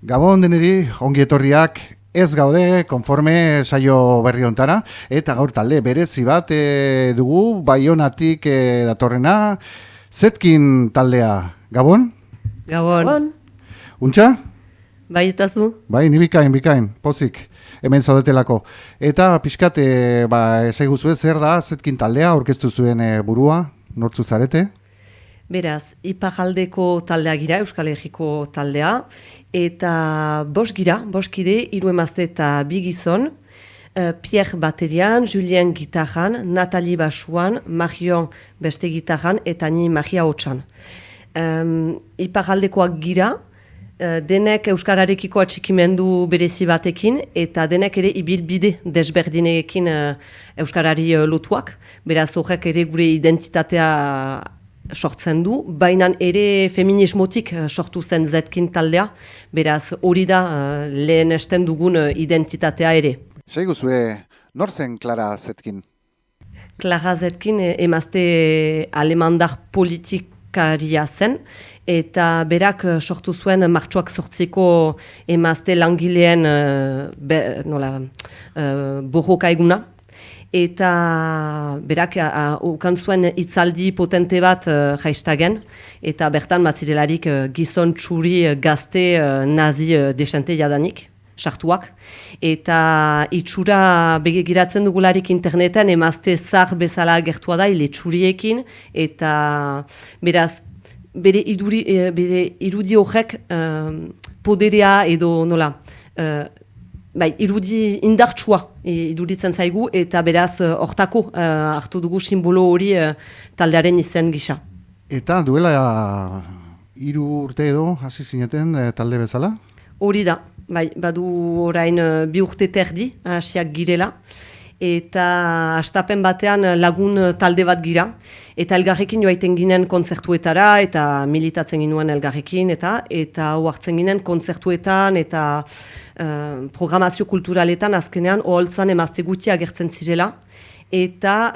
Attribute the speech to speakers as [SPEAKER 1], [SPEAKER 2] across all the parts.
[SPEAKER 1] Gabon deneri, ongi etorriak, ez gaude konforme saio berri hontara, eta gaur talde berezi bat dugu, Baionatik datorrena, Zetkin taldea. Gabon?
[SPEAKER 2] Gabon.
[SPEAKER 1] Untxa?
[SPEAKER 2] Bai, eta zu?
[SPEAKER 1] Bai, ni bikain, pozik, hemen zaudetelako. Eta pixkat, ezaiguzu zer da Zetkin taldea, aurkeztu zuen burua, nortzu zarete?
[SPEAKER 2] Beraz, Iparraldeko taldea gira, Euskal Herriko taldea, eta bost kide, 3 emazte eta 2 gizon, Pierre baterian, Julien gitarran, Nathalie basuan, Marion beste gitarran, eta ni Maria hotxan. Iparraldekoak gira, denek Euskararekiko atxikimendu berezi batekin, eta denek ere ibilbide desberdinekin Euskarari lotuak, beraz horrek ere gure identitatea sortzen du, baina ere feminismotik sortu zen Zetkin taldea, beraz hori da lehen esten dugun identitatea ere.
[SPEAKER 1] Zaiguzue, nor zen Clara Zetkin?
[SPEAKER 2] Clara Zetkin emazte alemandar politikaria zen, eta berak sortu zuen martxoak 8ko emazte langileen borroka eguna. Eta berak ukan zuen hitzaldi potente bat jaistagen, eta bertan matzirelarik gizon txuri gazte nazi desente jadanik, sartuak. Eta itxura begiratzen dugularik interneten emazte zar bezala gertua da, ile txuriekin, eta beraz, bere irudi horrek poderea edo nola, bai, irudi indartsua iruditzen zaigu, eta beraz hortako hartu dugu simbolo hori taldearen izen gisa.
[SPEAKER 1] Eta duela 3 urte edo hasi zineten talde bezala?
[SPEAKER 2] Hori da, bai, badu orain 2 urte terdi hasiak girela, eta hastapen batean lagun talde bat gira, eta elgarrekin joaiten ginen kontzertuetara, eta militatzen ginuen elgarrekin, eta hartzen ginen kontzertuetan, eta programazio kulturaletan azkenean oholtzan emazte gutxi agertzen zirela, eta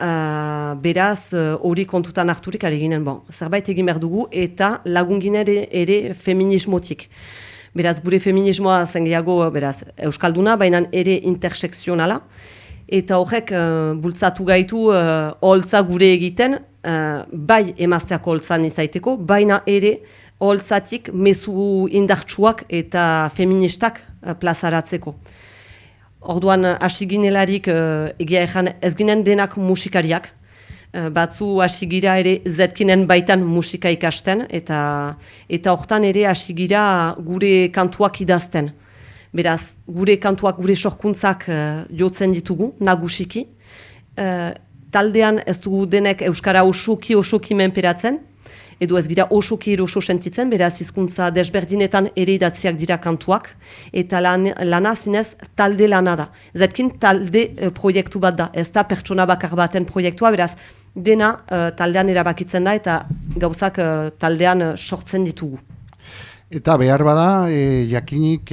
[SPEAKER 2] beraz hori kontutan harturik ari ginen, zerbait egin behar dugu, eta lagun ginen ere feminismotik. Beraz, gure feminismoa zen gehiago, beraz, euskalduna, baina ere intersekzionala, eta horrek bultzatu gaitu oholtza gure egiten, bai emazteak oholtzan izaiteko, baina ere oholtzatik mezu indartsuak eta feministak plazaratzeko. Orduan hasi ginelarik egia ezan ez ginen denak musikariak, batzu hasi gira ere Zetkinen baitan musika ikasten, eta hortan ere hasi gira gure kantuak idazten. Beraz, gure kantuak, gure sorkuntzak jotzen ditugu, nagusiki. Taldean ez dugu denek Euskara osoki menperatzen, edo ez gira osoki eroso sentitzen, beraz hizkuntza desberdinetan ere idatziak dira kantuak, eta lana zinez talde lana da. Zetkin talde proiektu bat da, ez da pertsona bakar baten proiektua, beraz dena taldean erabakitzen da, eta gauzak taldean sortzen ditugu.
[SPEAKER 1] Eta behar bada, jakinik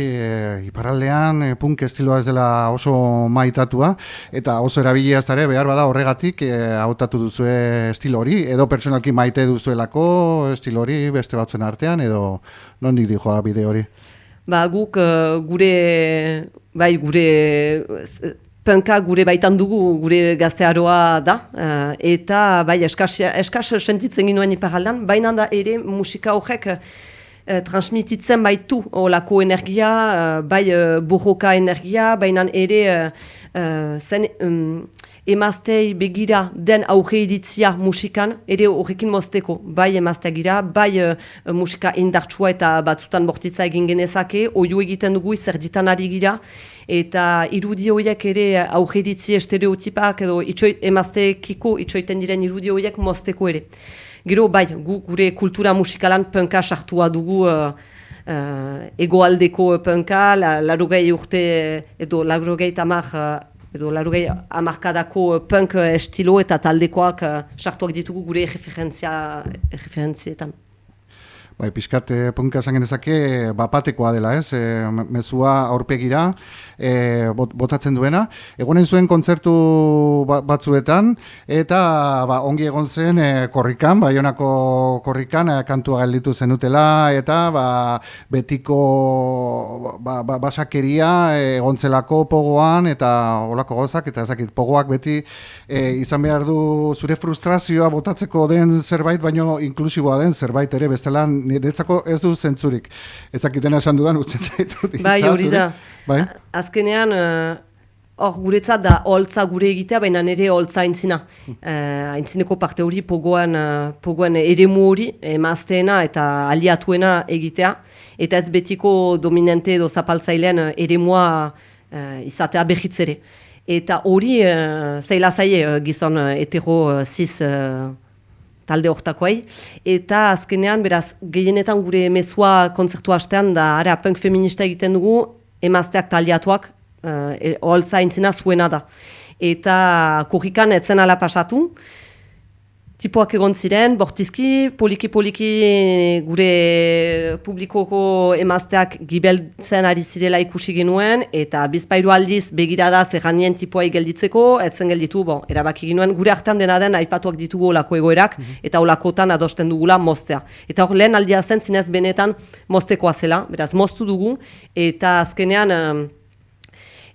[SPEAKER 1] iparraldean punk estiloa ez dela oso maitatua, eta oso erabilia ez dara behar bada horregatik hautatu duzue estilo hori, edo pertsonalki maite duzuelako estilo hori beste batzuen artean, edo nondik dijoa bide hori?
[SPEAKER 2] Guk gure punka gure baitan dugu, gure gaztearoa da, eta bai eskas sentitzen ginuen iparraldean, baina da ere musika horrek transmititzen baitu olako energia, bai borroka energia, baina ere emaztei begira den auge iritzia musikan, ere horrekin mozteko, bai emaztea gira, bai musika indartsua eta batzutan bortitza egin genezake, oio egiten dugu izerditan ari gira, eta irudi horiek ere auge iritzi estereotipak edo emazteekiko itxoiten diren irudi horiek mozteko ere. Gero, bai, gure kultura musikalan punka sartua dugu egoaldeko punka, 80 urte edo 80 hamarkadako punk estilo eta taldekoak sartuak ditugu gure referentzietan.
[SPEAKER 1] Bai, pixkat punka esan genezake bapatekoa dela, ez? Mezua aurpegira botatzen duena. Egonen zuen kontzertu batzuetan, eta ongi egon zen korrikan, Baionako korrikan kantua gelditu zenutela, eta betiko basakeria egontzelako pogoan, eta olako gozak, eta ezakit, pogoak beti izan behar du zure frustrazioa botatzeko den zerbait, baino inklusiboa den zerbait ere, bestela niretzako ez du zentzurik. Ezakitena esan dudan, utzen zaitu.
[SPEAKER 2] Bai, hori da.
[SPEAKER 1] Bai?
[SPEAKER 2] Azkenean, hor guretzat da holtza gure egitea, baina nire holtza aintzina. Aintzineko parte hori pogoan eremu hori, emazteena eta aliatuena egitea, eta ez betiko dominante edo zapaltzailean eremua izatea behitzere. Eta hori zaila zaie gizon hetero ziz talde hortakoai, eta azkenean, beraz, gehienetan gure mezua kontzertu hastean, da, punk feminista egiten dugu, emazteak taliatuak, holtza aintzina zuena da. Eta korrikan etzen ala pasatu, tipoak egon ziren, bortizki, poliki gure publikoko emazteak gibeltzen ari zirela ikusi genuen, eta bizpairu aldiz begirada zerranien tipoai gelditzeko, etzen gelditu, erabaki genuen, gure artean dena den aipatuak ditugu olako egoerak, eta olakotan adosten dugula moztea. Eta hor lehen aldia zen zinez benetan moztekoa zela, beraz moztu dugu, eta azkenean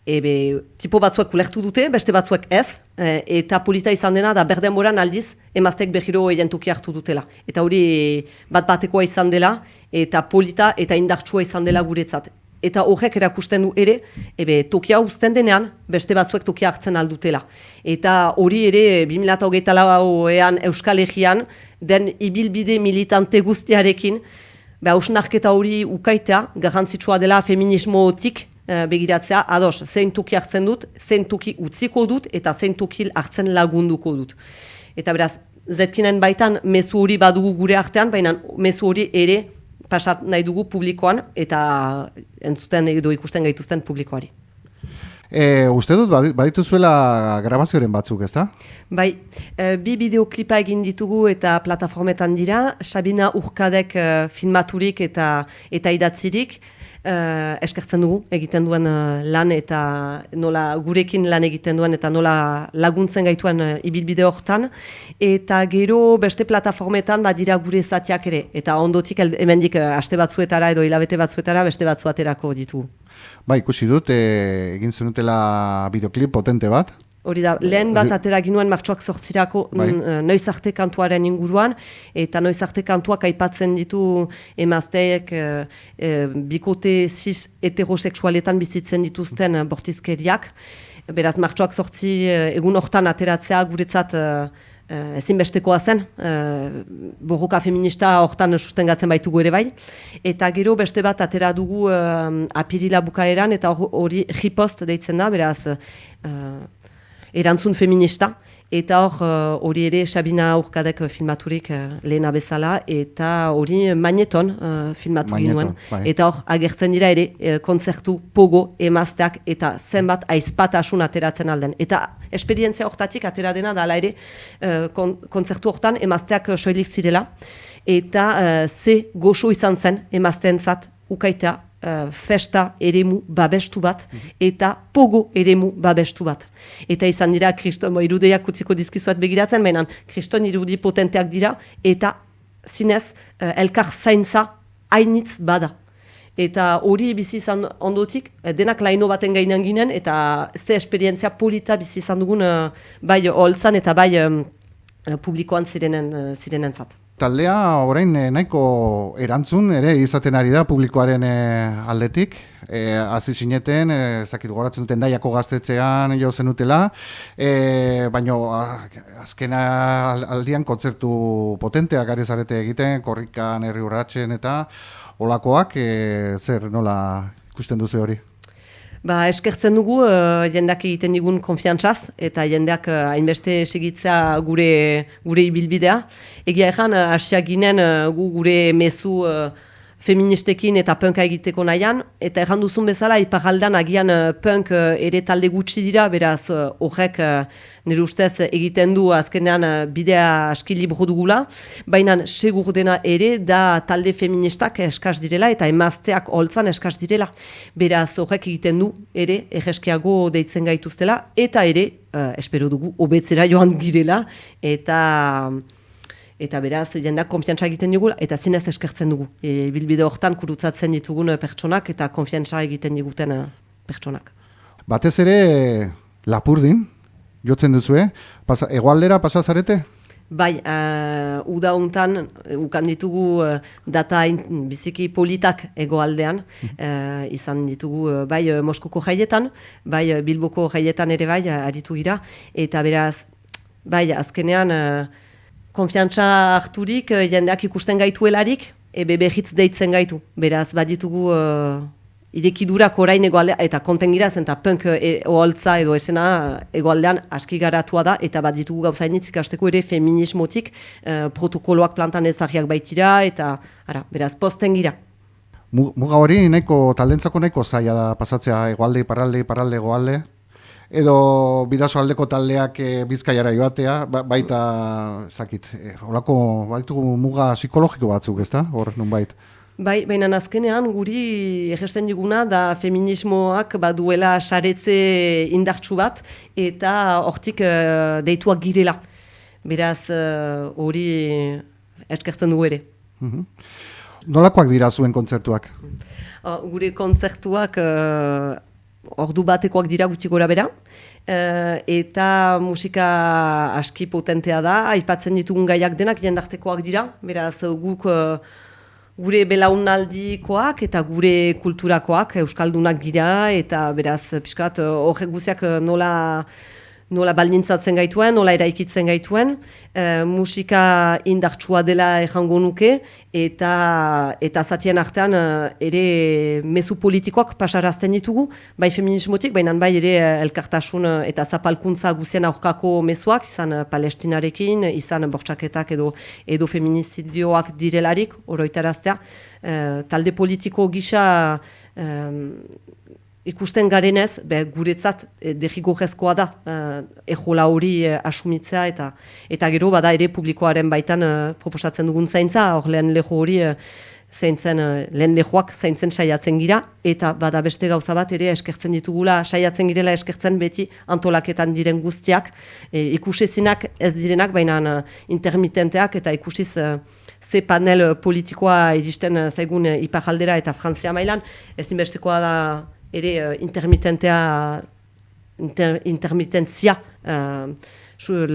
[SPEAKER 2] tipo batzuek ulertu dute, beste batzuek ez, eta polita izan dena da berdenboran aldiz emaztek behiro egentuki hartu dutela. Eta hori bat-batekoa izan dela, eta polita eta indartsua izan dela guretzat. Eta horrek erakusten du ere, tokia uzten denean, beste batzuek tokia hartzen aldutela. Eta hori ere 2024an Euskal Herrian den ibilbide militante guztiarekin, hausnarketa hori ukaitea, garrantzitsua dela feminismotik, begiratzea, ados, zein toki hartzen dut, zein toki utziko dut, eta zein toki hartzen lagunduko dut. Eta beraz, zetkinen baitan mezu hori badugu gure artean, baina mezu hori ere pasat nahi dugu publikoan, eta entzuten edo ikusten gaituzten publikoari.
[SPEAKER 1] Uste dut, badituzuela grabazioaren batzuk, ezta?
[SPEAKER 2] Bai, bi bideoklipa egin ditugu eta plataformetan dira, Sabina Urkadek filmaturik eta idatzirik, eskertzen dugu egiten duen lan eta nola gurekin lan egiten duen eta nola laguntzen gaituen ibilbide hortan, eta gero beste plataformetan badira gure zatiak ere, eta ondotik hemendik aste batzuetara edo hilabete batzuetara beste batzuaterako ditugu.
[SPEAKER 1] Ba, ikusi dut, egin zenutela bideoklip potente bat.
[SPEAKER 2] Hori da, lehen bat atera ginuen martxoak 8 noiz arte kantuaren inguruan, eta noiz arte kantuak aipatzen ditu emazteek bikote cis heterosexualetan bizitzen dituzten bortizkeriak. Beraz, martxoak 8 egun hortan ateratzea guretzat ezinbestekoa zen, borroka feminista hortan sustengatzen baitugu ere bai, eta gero beste bat atera dugu apirila bukaeran, eta hori ripost deitzen da, beraz, erantzun feminista, eta hori ere Sabina Urkadek filmaturik lehena bezala, eta hori Magneton filmatu ginuen. Bai. Eta hor agertzen dira ere kontzertu pogo emazteak eta zenbat aizpatasun ateratzen alden. Eta esperientzia hortatik atera dena da ere kontzertu hortan emazteak soilik zirela, eta ze goxo izan zen emazteentzat ukaitea festa eremu babestu bat, eta pogo eremu babestu bat. Eta izan dira, irudiak utziko dizkizuat begiratzen, baina kriston irudi potenteak dira, eta zinez, elkar zaintza hainitz bada. Eta hori bizi izan ondotik, denak laino baten gainan ginen, eta ez da esperientzia polita bizi izan dugun bai holtzan eta bai publikoan zirenentzat.
[SPEAKER 1] Taldea orain nahiko erantzun ere izaten ari da publikoaren aldetik. Hasi zineten, zakit goratzen duten Daiako gaztetxean jo zenutela, baina azken aldian kontzertu potenteak ari zarete egiten, korrikan, herri urratsen eta olakoak, zer nola ikusten duzu hori?
[SPEAKER 2] Eskertzen dugu jendeak egiten digun konfiantzaz eta jendeak hainbeste segitzea gure ibilbidea. Egia ezan, hasiak ginen gure mezu feministekin eta punka egiteko nahian, eta erran duzun bezala, iparaldan agian punk ere talde gutxi dira, beraz horrek nire ustez egiten du azkenean bidea aski libro dugula, baina segur dena ere da talde feministak eskaz direla eta emazteak holtzan eskaz direla. Beraz horrek egiten du ere erreskiago deitzen gaituztela, eta ere, espero dugu, hobetzera joan girela, eta beraz, jendeak konfiantza egiten digula, eta zinez eskertzen dugu. Bilbide hortan kurutzatzen ditugun pertsonak, eta konfiantza egiten diguten pertsonak.
[SPEAKER 1] Batez ere, Lapurdin, jotzen duzue, hegoaldera pasazarete?
[SPEAKER 2] Bai, uda hontan ukan ditugu data biziki politak hegoaldean, izan ditugu bai Moskuko jaietan, bai Bilboko jaietan ere bai aritu gira, eta beraz, bai azkenean, konfiantza harturik, jendeak ikusten gaituelarik, behitz deitzen gaitu. Beraz, baditugu irekidurak orain egoaldea, eta konten gira zen, eta punk oholtza edo esena egoaldean aski garatua da, eta baditugu gauzainitz ikasteko ere feminismotik protokoloak plantan ezagiak baitira, eta beraz, posten gira.
[SPEAKER 1] Muga hori taldentzako nahiko zaila da pasatzea egoalde, iparralde, egoalde? Edo bidasoaldeko taldeak Bizkaiara joatea, baita, zakit, holako baitugu muga psikologiko batzuk, ezta? Hor, nonbait.
[SPEAKER 2] Bai, baina azkenean guri egesten diguna da feminismoak baduela saretze indartsu bat, eta hortik deituak girela. Beraz, hori eskertzen dugu ere.
[SPEAKER 1] Nolakoak dira zuen kontzertuak?
[SPEAKER 2] Gure kontzertuak ordu batekoak dira gutxi gora bera, eta musika aski potentea da, aipatzen ditugun gaiak denak jendartekoak dira, beraz guk gure belaunaldikoak eta gure kulturakoak euskaldunak gira, eta beraz pixkat horrek guziak nola baldintzatzen gaituen, nola eraikitzen gaituen, musika indartsua dela errango nuke, eta zatien artean ere mezu politikoak pasarazten ditugu, bai feminismotik, baina bai ere elkartasun eta zapalkuntza guzien aurkako mezuak, izan Palestinarekin, izan bortxaketak edo feminizidioak direlarik, oroitaraztea, talde politiko gisa ikusten garenez, guretzat derrigorrezkoa da ejola hori asumitzea eta gero bada ere publikoaren baitan proposatzen dugun zaintza, hor lehen leho hori lehen lehoak zaintzen saiatzen gira, eta bada beste gauza bat ere eskertzen ditugula, saiatzen girela eskertzen beti antolaketan diren guztiak, ikusezinak ez direnak, baina intermitenteak eta ikusiz ze panel politikoa iristen zaigun iparaldera eta Frantzia mailan, ezinbestekoa da ere intermitentzia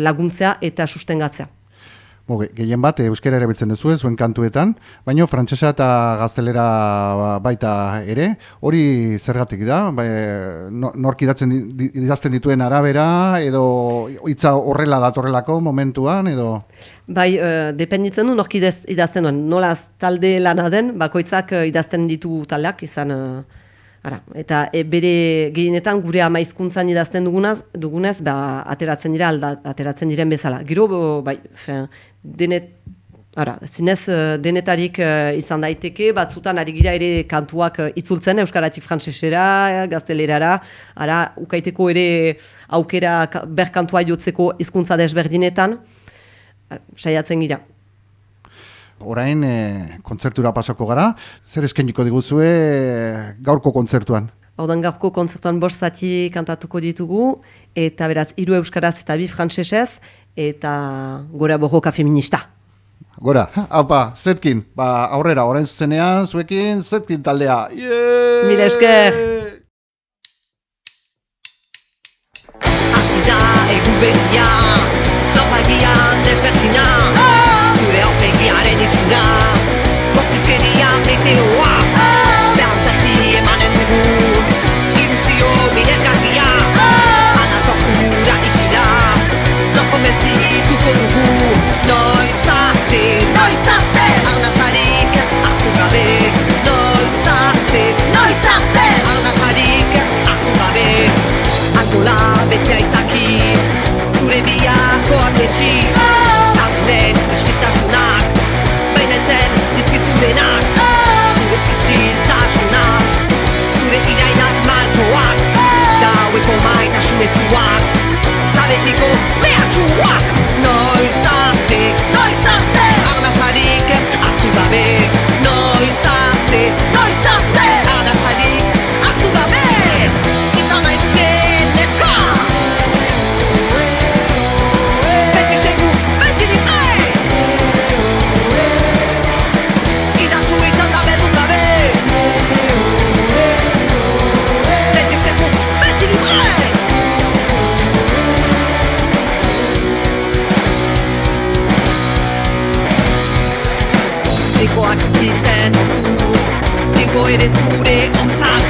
[SPEAKER 2] laguntzea eta sustengatzea.
[SPEAKER 1] Gehien bat, euskara erabiltzen duzu zuen kantuetan, baina frantsesa eta gaztelera baita ere, hori zergatik da? Nork idazten dituen arabera, edo hitza horrela datorrelako momentuan, edo?
[SPEAKER 2] Bai, dependitzen du nork idazten duen. Nolaz talde lana den, bakoitzak idazten ditu taldeak, izan... Eta bere gehienetan gure ama hizkuntzan idazten dugunez, ateratzen dira ateratzen diren bezala. Gero, bai, zinez denetarik izan daiteke, batzutan ari gira ere kantuak itzultzen, euskaratik frantsesera, gaztelerara, ukaiteko ere aukera berkantua jotzeko hizkuntza desberdinetan, saiatzen gira.
[SPEAKER 1] Orain kontzertura pasako gara, zer eskainiko diguzue gaurko kontzertuan?
[SPEAKER 2] Haudan gaurko kontzertuan 5 zati kantatuko ditugu, eta beraz 3 euskaraz eta 2 frantsesez, eta gora borroka feminista.
[SPEAKER 1] Gora, haupa, Zetkin, aurrera, orain zuzenean, zuekin, Zetkin taldea.
[SPEAKER 2] Mila esker!
[SPEAKER 3] Asida egun begia, napagian desbertina, zure aurpegiaren itxura, bortizkeria meteoa, zehan zerti emanen dugu, ilusio miresgarria, anatortura isila, konbentzituko dugu, noiz arte, arnazarik hartu gabe, noiz arte, arnazarik hartu gabe, angola beti aitzaki, zure biharko amnesi, tabunen isiltasunak, bainatzen dizkizudenak, mezuak, ta betiko behatxuak. Noiz arte, arnatzarik hartu gabe. Noiz arte, arnatzarik hartu gabe. Izan nahi dute neska, beti segu, beti libre. Idatzu izan da berdun gabe, beti segu, beti libre. Lepoak txikitzen duzu, Liko ere zure hortzak,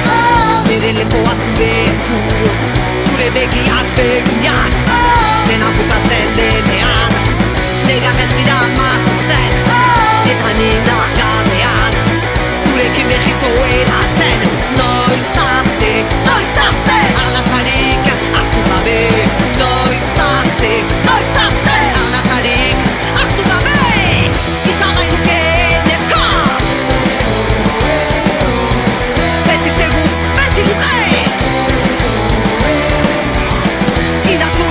[SPEAKER 3] nire lepoa zure esku, zure begiak begiak, dena bukatzen denean, negarren zira makutzen, eta nina gabean, zurekin behiz oeratzen. Noiz arte, arnatzarik hartu gabe. Noiz arte, arnatzarik hartu gabe. Izan nahi duke neska, beti segu, beti libre. Idatzu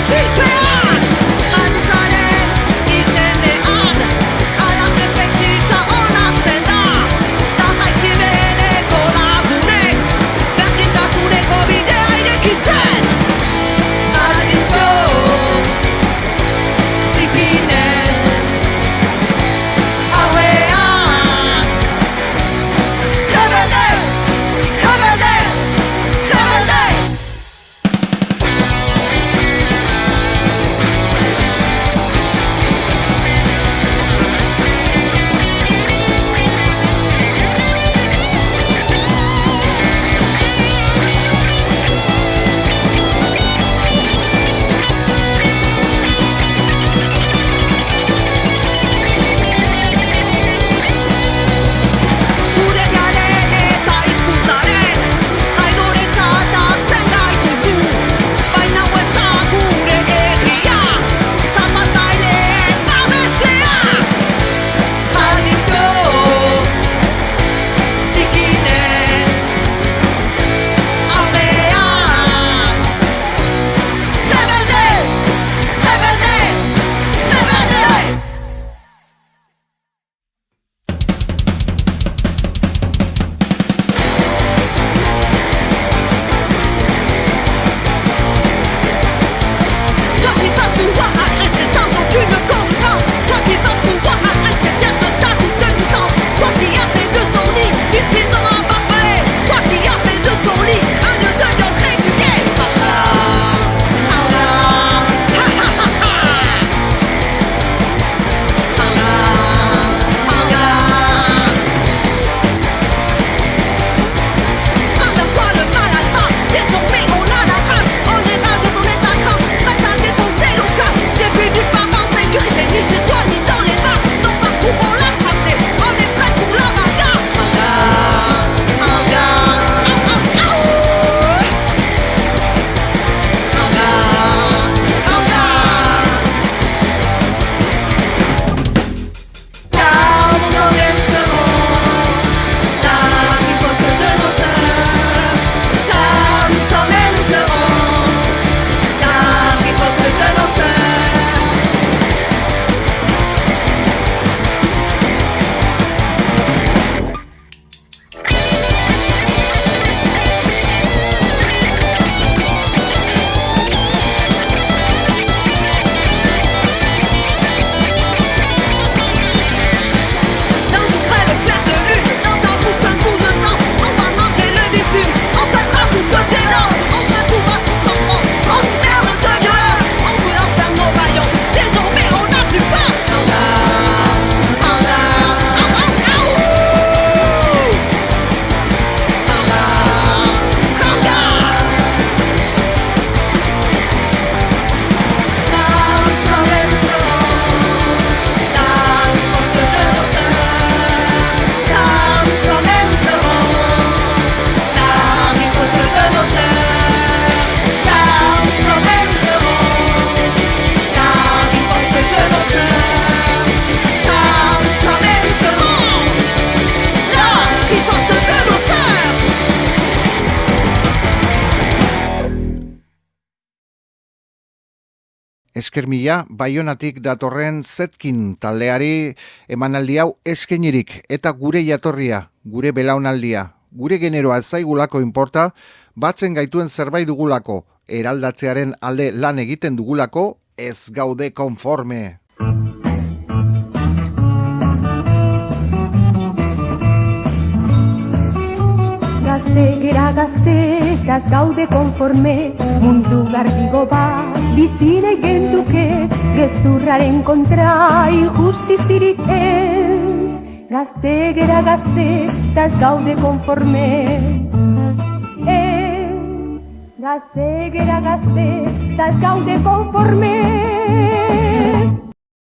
[SPEAKER 3] isilpean Aduzaren izenean Alarde sexista onartzen da Ta jaizkibeleko lagunek Berdintasuneko bidea irekitzen Aldizko zikinen aurrean Rebelde, rebelde, rebelde Gure garen eta hizkuntzaren Aidoretzat hartzen gaituzu Baina ez da gure herria Zapaltzaileen babeslea Tradizio zikinen aurrean Rebelde, rebelde, rebelde Toi qui penses pouvoir agresser sans aucune conséquence Toi qui penses pouvoir agresser bien de ta coupe de puissance Toi qui as fait de son lit une prison à barbelé Toi qui as fait de son lit un lieu de viol régulier Ha ha ha ha Regarde-toi le mal alpha, désormais on a la rage On est rage, on est à crainte, prête à défoncer nos cages T'es plus nulle part en sécurité, ni chez toi ni dans les bars Dans parcours on l'a tracé, on est prêt pour la bagarre Car nous en verserons la riposte de nos sœurs Car nous en verserons la riposte de nos sœurs Dans une brève claire de lune, dans ta bouche un coup de sang On va manger le bitume, on passera tout côté nord On retrouvera son enfant, on se merde de violeur On veut leur faire nos baillons, désormais on n'a plus peur
[SPEAKER 1] Esker mila, Baionatik datorren Zetkin taldeari emanaldi hau eskenirik eta gure jatorria, gure belaunaldia, gure generoa ez zaigulako inporta, batzen gaituen zerbait dugulako, eraldatzearen alde lan egiten dugulako, ez gaude konforme.
[SPEAKER 4] Gazte gera gazte, ez gaude konforme, mundu garbigo bat, bizile genduke, gezurraren kontra injustizirik ez. Gazte gera gazte, ez gaude konforme, gazte gera gazte, ez gaude konforme.